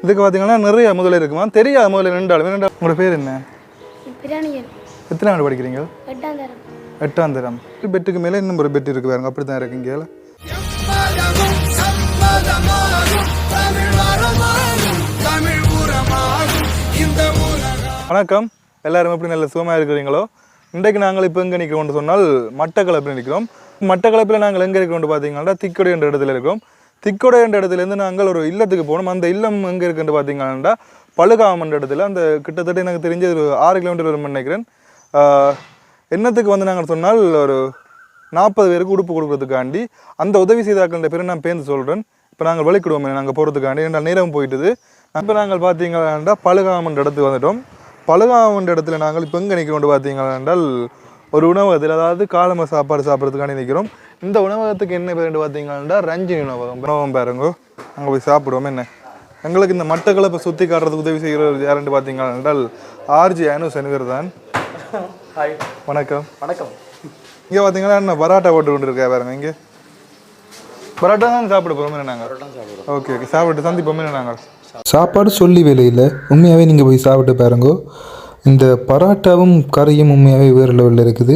இதுக்கு பார்த்தீங்கன்னா நிறைய முதல்ல இருக்குமா தெரியாத முதல்ல ரெண்டாலும் உங்களோட பேர் என்ன? எத்தனை ஆண்டு படிக்கிறீங்க? 8ஆம் தரம். பெட்டுக்கு மேலே இன்னும் ஒரு பெட் இருக்கு பாருங்க, அப்படி தான் இருக்கு இங்கே. வணக்கம், எல்லாரும் எப்படி நல்ல சுகமாக இருக்கிறீங்களோ? இன்றைக்கு நாங்கள் இப்போ எங்கே நிற்கிறோம்னு சொன்னால் மட்டக்களப்பில் நிற்கிறோம். மட்டக்களப்பில் நாங்கள் எங்கே இருக்கிறோம்னு பார்த்தீங்கன்னா திக்கொடை என்ற இடத்துல இருக்கோம். திக்கொடை என்ற இடத்துலேருந்து நாங்கள் ஒரு இல்லத்துக்கு போகணும். அந்த இல்லம் எங்கே இருக்குன்னு பார்த்தீங்கன்னா பழுகாம என்ற இடத்துல, அந்த கிட்டத்தட்ட எனக்கு தெரிஞ்ச ஒரு 6 கிலோமீட்டர் வரும்னு நினைக்கிறேன். என்னத்துக்கு வந்து நாங்கள் சொன்னால் ஒரு 40 பேருக்கு உடுப்பு கொடுக்குறதுக்காண்டி அந்த உதவி செய்தாக்கள் பேர் நான் பேர்ந்து சொல்கிறேன். இப்போ நாங்கள் வலிக்கிடுவோம் நாங்கள் போகிறதுக்காண்டி, ரெண்டு நேரம் போயிட்டுது. இப்போ நாங்கள் பார்த்தீங்கன்னா பழுகாமன்ற இடத்துக்கு வந்துட்டோம். பழுகாமன்ற இடத்துல நாங்கள் இப்போ எங்கே நிற்கிறோம் பார்த்தீங்கன்னா ஒரு உணவகத்தில், அதாவது காலம சாப்பாடு சாப்பிட்றதுக்காண்டி நிற்கிறோம். இந்த உணவகத்துக்கு என்ன பேர் பார்த்தீங்கன்னா ரஞ்சினி உணவகம் பாருங்க. அங்கே போய் சாப்பிடுவோம். என்ன எங்களுக்கு இந்த மட்டக்களப்பை சுற்றி காட்டுறதுக்கு உதவி செய்கிறவர் யாருன்னு பார்த்தீங்கன்னா ஆர்ஜி அனுசனுவர் தான். வணக்கம். வணக்கம். இங்கே பார்த்தீங்கன்னா என்ன பரோட்டா போட்டு கொண்டு இருக்கா பாருங்க. இங்கே பரோட்டா தான் சாப்பிட போகிறோம் நாங்கள். ஓகே ஓகே, சாப்பிட்டு சந்திப்போம் நாங்கள். சாப்பாடு சொல்லி வேலையில் உண்மையாகவே நீங்கள் போய் சாப்பிட்டு பாருங்கோ. இந்த பரோட்டாவும் கறியும் உண்மையாகவே வேறு லெவலில் இருக்குது.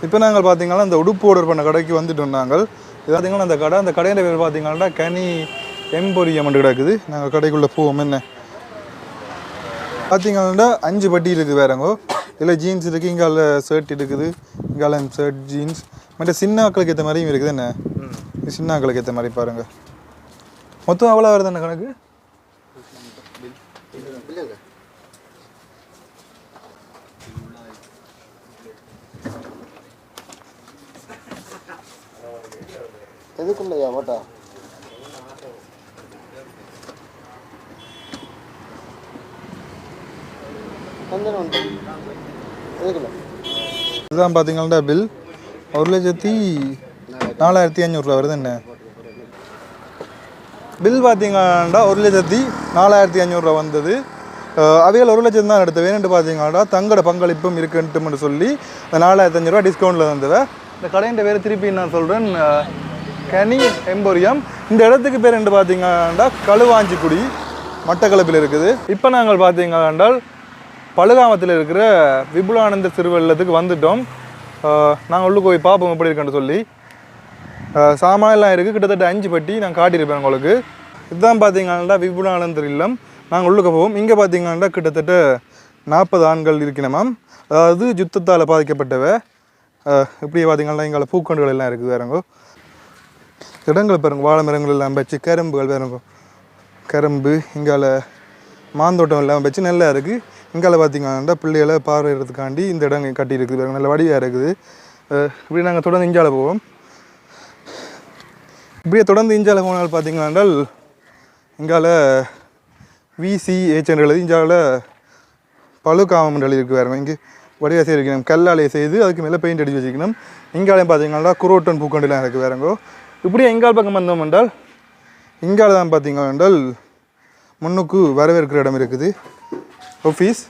இப்போ நாங்கள் பார்த்தீங்கன்னா இந்த உடுப்பு ஆர்டர் பண்ண கடைக்கு வந்துட்டோம் நாங்கள். இது பார்த்தீங்கன்னா அந்த கடையின் பேர் பார்த்தீங்கன்னா கனி எம்பொரியம் கிடக்குது. நாங்கள் கடைக்குள்ளே போவோம். என்ன பார்த்தீங்கன்னா 5 பட்டி இருக்குது வேறங்கோ. இதில் ஜீன்ஸ் இருக்குது, இங்கால ஷர்ட் இருக்குது, இங்கால ஷர்ட் ஜீன்ஸ் மற்ற சின்ன ஆக்களுக்கு ஏற்ற மாதிரியும் இருக்குது. என்ன சின்ன ஆக்களுக்கு ஏற்ற மாதிரி பாருங்கள். மொத்தம் அவ்வளோ வருது என்ன கணக்கு? எதுக்குள்ளயா ஓட்டா? இதுதான் பார்த்தீங்கன்னா பில் 1,04,500 வருது. என்ன பில் பார்த்தீங்கன்னா 1,04,500 வந்தது. அவைகள் 1 லட்சம் தான் எடுத்து வேணுன்ட்டு பார்த்தீங்கன்னா தங்களோட பங்களிப்பும் இருக்குன்ட்டு சொல்லி இந்த 4,500 டிஸ்கவுண்ட்டில் வந்தவை. இந்த கடையின் பேர் திருப்பி நான் சொல்கிறேன், கனி எம்பொரியம். இந்த இடத்துக்கு பேர் என்று பார்த்தீங்கன்னா களுவாஞ்சிக்குடி, மட்டக்களப்பில் இருக்குது. இப்போ நாங்கள் பார்த்தீங்கன்னா பழுகாமத்தில் இருக்கிற விபுலானந்த சிறுவல்லத்துக்கு வந்துட்டோம். நாங்கள் உள்ளுக்கு போய் பார்ப்போம் எப்படி இருக்குன்னு சொல்லி. சாமான்லாம் இருக்குது, கிட்டத்தட்ட 5 பட்டி நான் காட்டியிருப்பேன் உங்களுக்கு. இதுதான் பார்த்தீங்கன்னா விபுலானந்தர் இல்லம். நாங்கள் உள்ளுக்கு போவோம். இங்கே பார்த்தீங்கன்னா கிட்டத்தட்ட 40 ஆண்கள் இருக்கணுமாம், அதாவது யுத்தத்தால் பாதிக்கப்பட்டவை. இப்படி பார்த்தீங்கன்னா இங்கே பூக்கண்டுகள் எல்லாம் இருக்குது வேறங்கோ. இடங்களை பாருங்க, வாழை மரங்கள் எல்லாம் வச்சு, கரும்புகள் வேறங்கோ, கரும்பு. இங்கால மாந்தோட்டம் எல்லாம் வச்சு நல்லா இருக்குது. இங்கால பார்த்தீங்கன்னா பிள்ளைகளை பார்வையிடுறதுக்காண்டி இந்த இடம் கட்டியிருக்குது பாருங்க, நல்ல வடிவாக இருக்குது. இப்படி நாங்கள் தொடர்ந்து இஞ்சால போவோம். இப்படியே தொடர்ந்து இஞ்சால போனால் பார்த்தீங்கன்னா இங்கால VCH எழுதி, இங்கால பழுகாமம் இருக்குது வேறு. இங்கே வடிவாக செய்யணும், கல்லாலையை செய்து அதுக்கு மேலே பெயிண்ட் அடிச்சு வச்சுக்கணும். இங்காலையும் பார்த்தீங்கன்னா குரோட்டன் பூக்கண்டுலாம் இருக்குது வேறங்கோ. இப்படியே எங்கால் பக்கம் வந்தோம் என்றால் இங்கால தான் பார்த்தீங்கன்னா முன்னுக்கு வரவேற்கிற இடம் இருக்குது, ஆஃபீஸ்.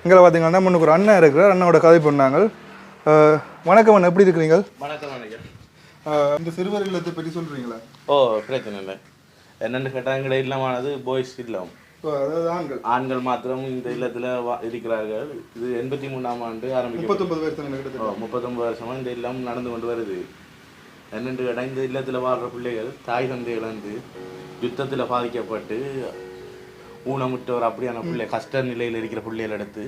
இங்கே பார்த்தீங்கன்னா முன்னுக்கு ஒரு அண்ணன் இருக்கிறார், அண்ணனோட கதை பண்ணாங்க. வணக்கம் அண்ணா, எப்படி இருக்கிறீங்க? வணக்கம். இந்த சிறுவர் இல்லத்தை பற்றி சொல்கிறீங்களா? பிரச்சனை இல்லை. என்னென்னு கேட்டால் எங்களை இல்லமானது பாய்ஸ் இல்லம், அதாவது ஆண்கள் மாத்திரம் இந்த இல்லத்தில் இருக்கிறார்கள். இது 83ஆம் ஆண்டு ஆரம்பிக்கும். 39 வருஷமாக இந்த இல்லம் நடந்து கொண்டு வருது. என்னென்று கேட்டால் இந்த இல்லத்தில் வாழ்கிற பிள்ளைகள் தாய் தந்தைகள் வந்து யுத்தத்தில் பாதிக்கப்பட்டு ஊனமுற்றவர் அப்படியான பிள்ளை, கஷ்ட நிலையில் இருக்கிற பிள்ளைகள் எடுத்து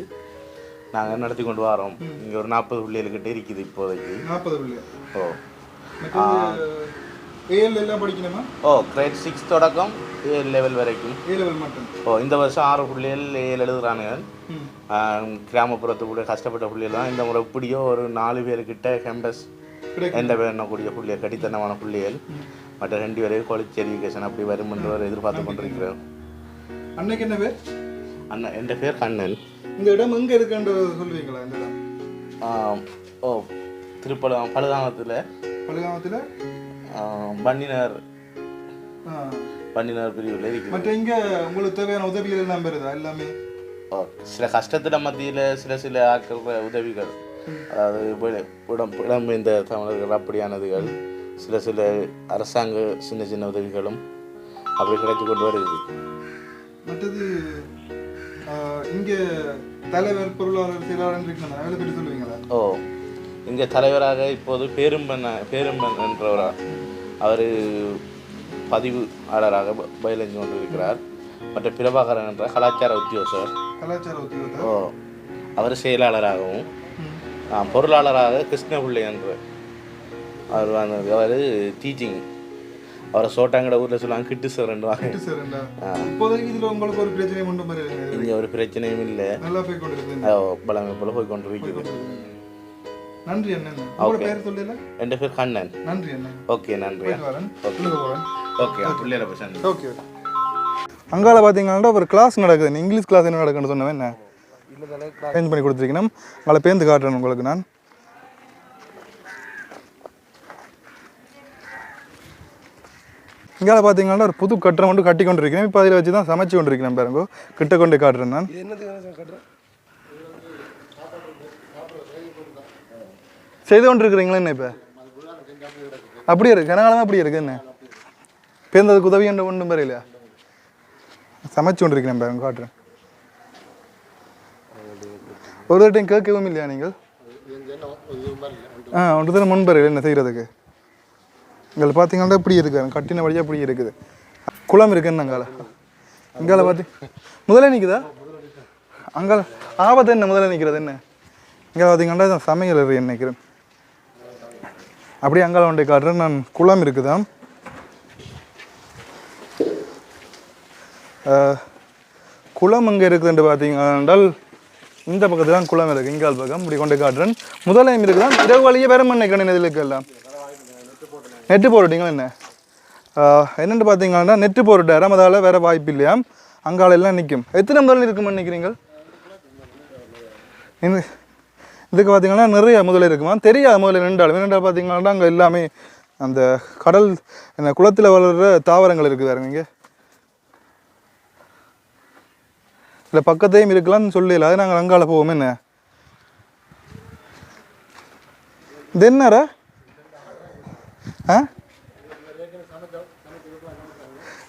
நாங்கள் நடத்தி கொண்டு வரோம். இங்கே ஒரு 40 பிள்ளைகள்கிட்ட இருக்குது இப்போதைக்கு. 40 பிள்ளை. கிரேட் 6 தொடக்கம் 7 லெவல் வரைக்கும். இந்த வருஷம் 6 பிள்ளைகள் 7 எழுதுறானுங்க. கிராமப்புறத்து பிள்ளை, கஷ்டப்பட்ட பிள்ளைகள் தான். இந்த முறை இப்படியோ ஒரு 4 பேர்கிட்ட கேம்பஸ் எந்த வேணக்கூடிய பிள்ளைகள், கடித்தனமான பிள்ளைகள். மற்ற 2 பேரையும் காலேஜ் எஜுகேஷன் அப்படி வரும் என்று எதிர்பார்த்து கொண்டிருக்கிறோம். அன்னைக்கு என்ன பேர்? அண்ணன், என் பேர் கண்ணன். இந்த இடம் எங்கே இருக்குன்னு சொல்லுவீங்களா? இந்த இடம் பழுகாமத்தில் பன்னினர் பிரிவில் இருக்குது. மற்ற இங்கே உங்களுக்கு தேவையான உதவிகள் எல்லாம் பெறுதா? எல்லாமே சில கஷ்டத்தில் மத்தியில் சில ஆட்கள் உதவிகள், அதாவது இடம்பெயர்ந்த தமிழர்கள் அப்படியானதுகள், சில அரசாங்க சின்ன உதவிகளும் அப்படி கிடைத்து கொண்டு வருது. மற்ற மற்றது இங்கே தலைவர் பொருளாளர் செயலாளர் இருக்காங்க, அவளை பற்றி சொல்லுவீங்களா? ஓ, இங்கே தலைவராக இப்போது பேரும்பன் என்றவரா அவர் பதிவாளராக பயிலஞ்சு கொண்டு இருக்கிறார். மற்ற பிரபாகரன் என்ற கலாச்சார உத்தியோகர். ஓ, அவர் செயலாளராகவும், பொருளாளராக கிருஷ்ணபிள்ளை என்ற அவர் டீச்சிங். அவரை சோட்டாங்கட ஊரில் சொல்லுவாங்க கிட்டு சார். உங்களுக்கு ஒரு பிரச்சனையும் இங்கே ஒரு பிரச்சனையும் இல்லை, நல்லா போய் கொண்டிருக்கீங்க. பலமை போல போய் கொண்டிருக்கிறது. நன்றி அண்ணன். பேர் சொல்லல? என் பேர் கண்ணன். நன்றி அண்ணன். ஓகே, நன்றி. ஓகே, பிள்ளைகளை பசங்க. ஓகே. அங்கால பார்த்தீங்கன்னா ஒரு கிளாஸ் நடக்குது. இங்கிலீஷ் கிளாஸ் என்ன நடக்குன்னு சொன்னேன். என்ன அரேஞ்ச் பண்ணி கொடுத்துருக்கணும். அங்கே பேருந்து காட்டுறேன் உங்களுக்கு நான். இங்கே பார்த்தீங்கன்னா ஒரு புது கட்டுரை மட்டும் கட்டி கொண்டு இருக்கிறேன். இப்போ அதில் வச்சு தான் சமைச்சு கொண்டு இருக்கிறேன். பாருங்க, கிட்ட கொண்டு காட்டுறேன் நான். செய்து கொண்டு இருக்கிறீங்களா என்ன? இப்போ அப்படியே இருக்கு, கனகாலமாக அப்படியே இருக்கு. என்ன பேருந்ததுக்கு உதவி என்ற ஒன்றும் பேர் இல்லையா? சமைச்சு கொண்டு இருக்கிறேன் பாருங்க, காட்டுறேன். ஒரு டைம் கேட்கவும் இல்லையா நீங்கள்? ஒன்று தர முன்பர்கள் என்ன செய்கிறதுக்கு? இங்கே பார்த்தீங்கன்னா இப்படி இருக்காரு, கட்டின வழியாக இப்படி இருக்குது. குளம் இருக்குன்னு அங்கால. இங்கால பார்த்து முதல்ல நிற்குதா? அங்கால ஆபத்து என்ன முதல்ல நிற்கிறது என்ன? இங்கே பார்த்தீங்கன்னா சமையல் என்ன நிற்கிறேன். அப்படியே அங்கால ஒன்றை காட்டுறேன் நான். குளம் இருக்குதான். குளம் அங்கே இருக்குதுன்ட்டு பார்த்தீங்கன்னா இந்த பக்கத்தில் தான் குளம் இருக்குது. இங்கால் பக்கம் இப்படி கொண்டு காட்டுறேன். முதலையும் இருக்குதான். இரவு வழியே வேற நினைக்கிறேன். இதில் இருக்கலாம் நெட்டு போட்டுட்டீங்களா என்ன? என்னென்னு பார்த்தீங்கன்னா நெட்டு போட்டுட்டாராம், அதால் வேறு வாய்ப்பு இல்லையா? அங்கால எல்லாம் நிற்கும். எத்தனை முதல் இருக்குமா நினைக்கிறீங்க? இதுக்கு பார்த்தீங்கன்னா நிறைய முதல்ல இருக்குமா? தெரியாது முதல்ல ரெண்டாலும் பார்த்தீங்கன்னா அங்கே எல்லாமே அந்த கடல் என்ன குளத்தில் வளர்கிற தாவரங்கள் இருக்குது. வேறு இங்கே இல்லை பக்கத்தையும் இருக்கலாம்னு சொல்லல. அது நாங்கள் அங்கால போவோம். என்ன இது என்னரா?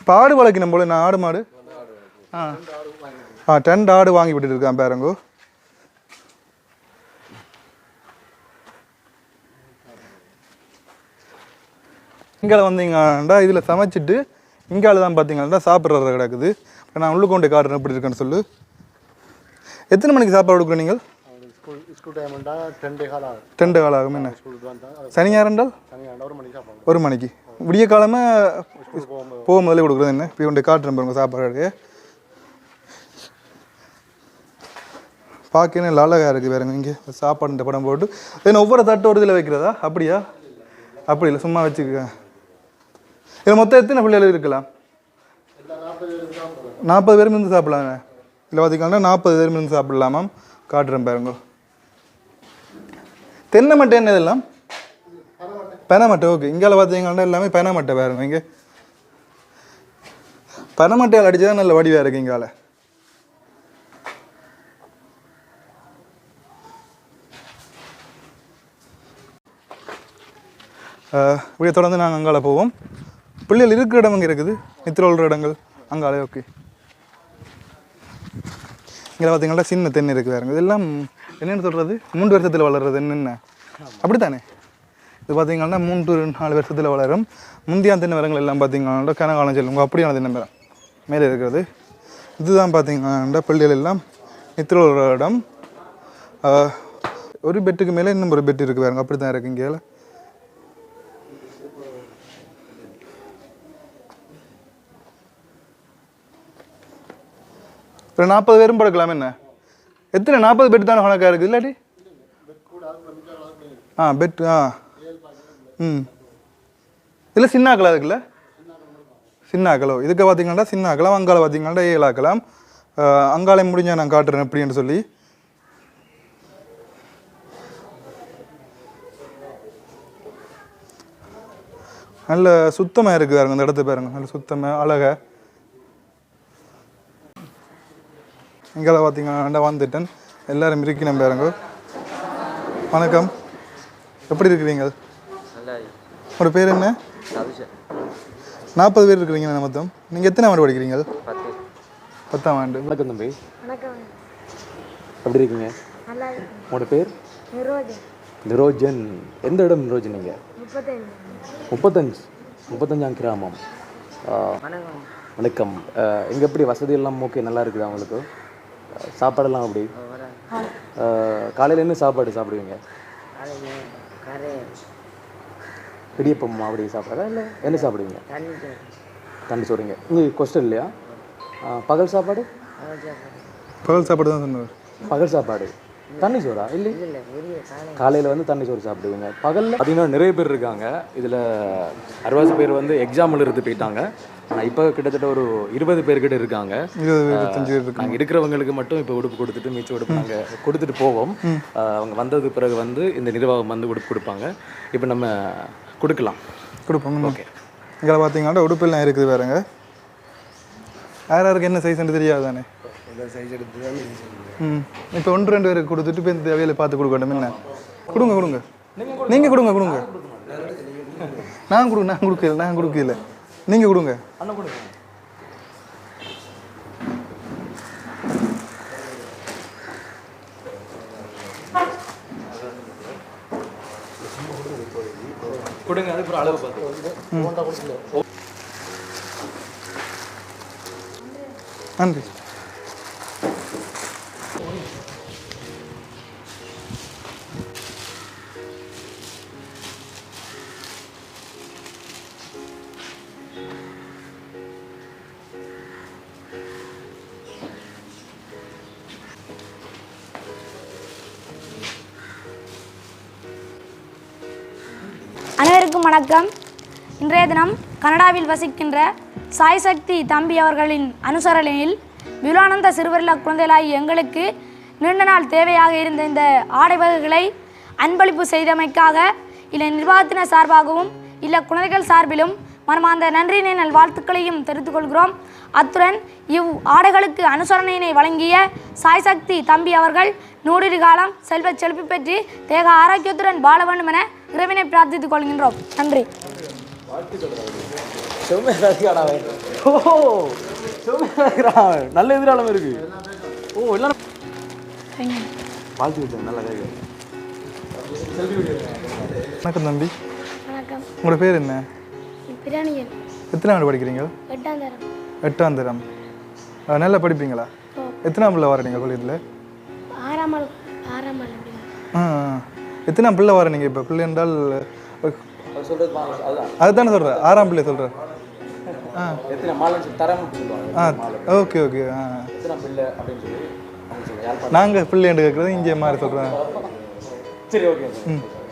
இப்போ ஆடு வளர்க்கணும் போல. நான் ஆடு மாடு 2 ஆடு வாங்கி விட்டுட்டு இருக்கேன் பாருங்கோ. இங்கே வந்தீங்கன்னா இதில் சமைச்சிட்டு இங்கால தான் பார்த்தீங்கன்னா சாப்பிட்றது கிடக்குது. இப்போ நான் உள்ளே கொண்டு காட்டுறேன் எப்படி இருக்குன்னு சொல்லு. எத்தனை மணிக்கு சாப்பாடு கொடுக்குறேன் நீங்கள்? 2 காலம் ஆகும். என்ன சனியாரண்டால் 1 மணிக்கு விடிய காலமாக போகும்போதே கொடுக்குறது. என்ன இப்போ கொண்டு காட்டுறேன் பாருங்க சாப்பாடு. பார்க்கணும் நல்லா அழகாக இருக்குது. வேறுங்க இங்கே சாப்பாடு இந்த படம் போட்டு ஏன்னா ஒவ்வொரு தட்டு ஒரு இதில் வைக்கிறதா? அப்படியா? அப்படி இல்லை, சும்மா வச்சுக்க. இதில் மொத்தம் எத்தனை பிள்ளைகள் இருக்கலாம்? 40 பேரும் இருந்து சாப்பிடலாங்க. இல்லை பார்த்தீங்கன்னா 40 பேரும் இருந்து சாப்பிடலாமாம். காட்டுறேன் பாருங்க. தென்னை மட்டை என்ன இதெல்லாம்? பனைமட்டை. ஓகே. இங்கால பார்த்தீங்கன்னா எல்லாமே பனைமட்டை பாருங்க. இங்கே பனைமட்டையால் அடிச்சு தான் நல்ல வடிவாக இருக்குது. இங்கால இப்படியே தொடர்ந்து நாங்கள் அங்கால போவோம். பிள்ளைகள் இருக்கிற இடம் இங்கே இருக்குது. நித்திர உள்ள இடங்கள் அங்காலே. ஓகே. இங்கே பார்த்தீங்கன்னா சின்ன தென்னை இருக்குது. வேறுங்க இதெல்லாம் என்னென்னு சொல்கிறது? 3 வருஷத்தில் வளர்றது என்னென்ன அப்படி தானே? இது பார்த்தீங்கன்னா 3-4 வருஷத்தில் வளரும். முந்தியான தென்னை மரங்கள் எல்லாம் பார்த்தீங்கன்னா கனகாலம் செல்லுங்க அப்படியான தென்னை மரம் மேலே இருக்கிறது. இதுதான் பார்த்தீங்கன்னா பிள்ளைகள் எல்லாம் நித்திர உள்ள இடம். ஒரு பெட்டுக்கு மேலே இன்னும் ஒரு பெட் இருக்குது. வேறுங்க அப்படி தான் இருக்குது. இங்கே ஒரு 40 பேரும் படுக்கலாம். என்ன எத்தனை 40 பெட் தானே கணக்காக இருக்குது இல்லாட்டி? பெட் இல்லை சின்ன ஆக்கலா இருக்குல்ல? சின்ன ஆக்கலோ. இதுக்கு பார்த்தீங்கன்னா சின்ன ஆக்கலாம். அங்கால பார்த்தீங்கன்னா 7 ஆக்கலாம். அங்காலையும் முடிஞ்சால் நான் காட்டுறேன் எப்படின்னு சொல்லி. நல்ல சுத்தமாக இருக்குது. பாருங்க இந்த இடத்த பாருங்க, நல்ல சுத்தமாக அழகாக. இங்கே பார்த்தீங்கன்னா வந்துட்டேன். எல்லோரும் இருக்கணும் பாருங்க. வணக்கம், எப்படி இருக்கிறீங்க? ஒரு பேர் என்ன? 40 பேர் இருக்கிறீங்க மொத்தம். நீங்கள் எத்தனை ஆண்டு படிக்கிறீங்க? 10ஆம் ஆண்டு. வணக்கம் தம்பி. வணக்கம். எப்படி இருக்கீங்க? நல்லா இருக்கு. உங்களோட பேர்? நிரோஜன். நிரோஜன். எந்த இடம் நிரோஜன் நீங்கள்? 35. 35ஆம் கிராமம். வணக்கம். வணக்கம். இங்கே எப்படி வசதியெல்லாம் ஓகே நல்லா இருக்குதா உங்களுக்கு? சாப்பாடெல்லாம் அப்படி? காலையில் என்ன சாப்பாடு சாப்பிடுவீங்க? பிடியப்பம் அப்படி சாப்பிட்றதா இல்லை என்ன சாப்பிடுவீங்க? தண்ணி சோறுங்க. இங்கே கொஸ்டன் இல்லையா? பகல் சாப்பாடு? பகல் சாப்பாடு தான் சொன்னார். பகல் சாப்பாடு தண்ணி சோறா? இல்லை, காலையில் வந்து தண்ணி சோறு சாப்பிடுவீங்க. பகலில் பார்த்தீங்கன்னா நிறைய பேர் இருக்காங்க. இதில் 60 பேர் வந்து எக்ஸாமில் இருந்து போயிட்டாங்க. ஆனால் இப்போ கிட்டத்தட்ட ஒரு 20 பேர்கிட்ட இருக்காங்க. 25 பேர் இருக்காங்க. நாங்கள் இருக்கிறவங்களுக்கு மட்டும் இப்போ உடுப்பு கொடுத்துட்டு மிச்ச உடுப்பு நாங்கள் கொடுத்துட்டு போவோம். அவங்க வந்தது பிறகு வந்து இந்த நிர்வாகம் வந்து உடுப்பு கொடுப்பாங்க. இப்போ நம்ம கொடுப்போம். ஓகே. இங்கே பார்த்தீங்கன்னா உடுப்பெல்லாம் இருக்குது பாருங்க. யாருக்கு என்ன சைஸ்ன்னு தெரியாது தானே. இப்போ 1-2 பேருக்கு கொடுத்துட்டு இப்போ இந்த வேலையை பார்த்து கொடுக்கட்டும். என்ன கொடுங்க நீங்கள் கொடுங்க. நான் கொடுக்கல நீங்கள் கொடுங்க. கொடுங்க. அதுக்கு ஒரு அளவு பார்த்து. நன்றி. அனைவருக்கும் வணக்கம். இன்றைய தினம் கனடாவில் வசிக்கின்ற சாய் சக்தி தம்பி அவர்களின் அனுசரணையில் விபுலானந்த சிறுவரில் குழந்தைகளாகி எங்களுக்கு நீண்ட நாள் தேவையாக இருந்த இந்த ஆடை வகைகளை அன்பளிப்பு செய்தமைக்காக இல்லை நிர்வாகத்தினர் சார்பாகவும் இல்லை குழந்தைகள் சார்பிலும் மனமார்ந்த நன்றியினை நல்வாழ்த்துக்களையும் தெரிவித்துக் கொள்கிறோம். அத்துடன் இவ் ஆடைகளுக்கு அனுசரணையினை வழங்கிய சாய் சக்தி தம்பி அவர்கள் 100 காலம் செல்வச் செழிப்பு பெற்று தேக ஆரோக்கியத்துடன் வாழ வேண்டும் என இறைவனை பிரார்த்தித்துக் கொள்கின்றோம். நன்றி. நல்ல எதிராளம் இருக்கு. எல்லாரும் வாழ்த்து. நல்ல வணக்கம் தம்பி. வணக்கம். உங்களோட பேர் என்ன? பிராணியன். எத்தனை ஆண்டு படிக்கிறீங்க? 8ஆம் தரம். 8ஆம் தரம். நல்லா படிப்பீங்களா? எத்தனாம் பிள்ளை வர நீங்கள் காலேஜில்? 6ஆம் ஆள். எத்தனாம் பிள்ளை வர நீங்கள்? இப்போ பிள்ளை என்றால் அதுதானே சொல்கிறேன். 6ஆம் பிள்ளை சொல்கிறேன். ஓகே. நாங்கள் பிள்ளைண்டு கேட்குறது இங்கே மாதிரி சொல்கிறேன். சரி, ஓகே.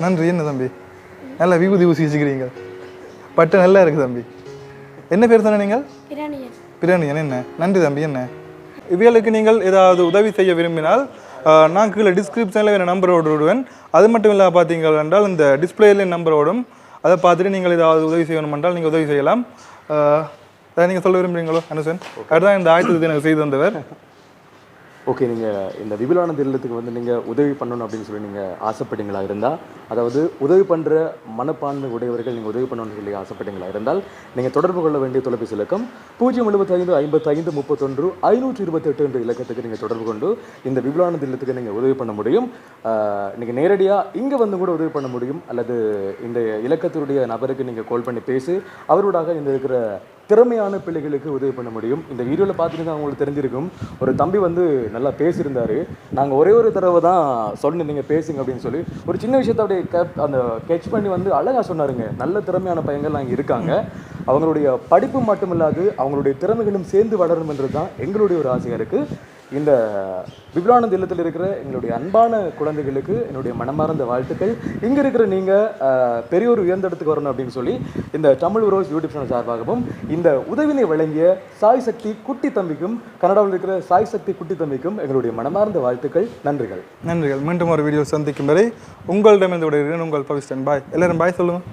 நன்றி. என்ன தம்பி நல்லா விபூதி ஊசிக்கிறீங்க. பட்டு நல்லா இருக்குது தம்பி. என்ன பேர் தானே நீங்கள்? பிராணியன். என்ன நன்றி தம்பி. என்ன இவர்களுக்கு நீங்கள் ஏதாவது உதவி செய்ய விரும்பினால் நான் கீழே டிஸ்கிரிப்ஷனில் வேறு நம்பரோடு விடுவேன். அது மட்டும் இல்லாமல் பார்த்தீங்கள் என்றால் இந்த டிஸ்பிளேல நம்பரோடும் அதை பார்த்துட்டு நீங்கள் ஏதாவது உதவி செய்யணும் என்றால் நீங்கள் உதவி செய்யலாம். அதை நீங்கள் சொல்ல விரும்புகிறீங்களோ அனுசன்? அதுதான் இந்த ஆயத்தத்தை எனக்கு செய்து வந்தவர். ஓகே. நீங்கள் இந்த விபுலானந்த இல்லத்துக்கு வந்து நீங்கள் உதவி பண்ணணும் அப்படின்னு சொல்லி நீங்கள் ஆசைப்பட்டீங்களா இருந்தால், அதாவது உதவி பண்ணுற மனப்பான்மை உடையவர்கள் நீங்கள் உதவி பண்ணணும்னு சொல்லி ஆசைப்பட்டீங்களா இருந்தால் நீங்கள் தொடர்பு கொள்ள வேண்டிய தொலைபேசி இலக்கம் 075 55 31 528 என்ற இலக்கத்துக்கு நீங்கள் தொடர்பு கொண்டு இந்த விபுலானந்த இல்லத்துக்கு நீங்கள் உதவி பண்ண முடியும். நீங்கள் நேரடியாக இங்கே வந்து கூட உதவி பண்ண முடியும். அல்லது இந்த இலக்கத்தினுடைய நபருக்கு நீங்கள் கால் பண்ணி பேசி அவரோடாக இந்த இருக்கிற திறமையான பிள்ளைகளுக்கு உதவி பண்ண முடியும். இந்த வீடியோவில் பார்த்துட்டு அவங்களுக்கு தெரிஞ்சிருக்கும். ஒரு தம்பி வந்து நல்லா பேசியிருந்தார். நாங்கள் ஒரே ஒரு தடவை தான் சொன்னேன் நீங்கள் பேசுங்க அப்படின்னு சொல்லி. ஒரு சின்ன விஷயத்தை அப்படியே அந்த கேட்ச் பண்ணி வந்து அழகாக சொன்னாருங்க. நல்ல திறமையான பையங்கள்லாம் இங்கே இருக்காங்க. அவங்களுடைய படிப்பு மட்டும் இல்லாது அவங்களுடைய திறமைகளும் சேர்ந்து வளரணும் என்றது தான் எங்களுடைய ஒரு ஆசையாக இருக்குது. இந்த விபுலானந்த இல்லத்தில் இருக்கிற எங்களுடைய அன்பான குழந்தைகளுக்கு என்னுடைய மனமார்ந்த வாழ்த்துக்கள். இங்கே இருக்கிற நீங்கள் பெரிய ஒரு உயர்ந்த இடத்துக்கு வரணும் அப்படின்னு சொல்லி இந்த தமிழ் உரோஸ் யூடியூப் சேனல் சார்பாகவும் இந்த உதவினை வழங்கிய சாய் சக்தி குட்டி தம்பிக்கும் கனடாவில் இருக்கிற சாய் சக்தி குட்டி தம்பிக்கும் எங்களுடைய மனமார்ந்த வாழ்த்துக்கள். நன்றிகள். மீண்டும் ஒரு வீடியோ சந்திக்கும் வரை உங்களிடமிருந்து விடைகிறேன். உங்கள் பவிஸ்டன். பாய். எல்லாரும் பாய் சொல்லுங்கள்.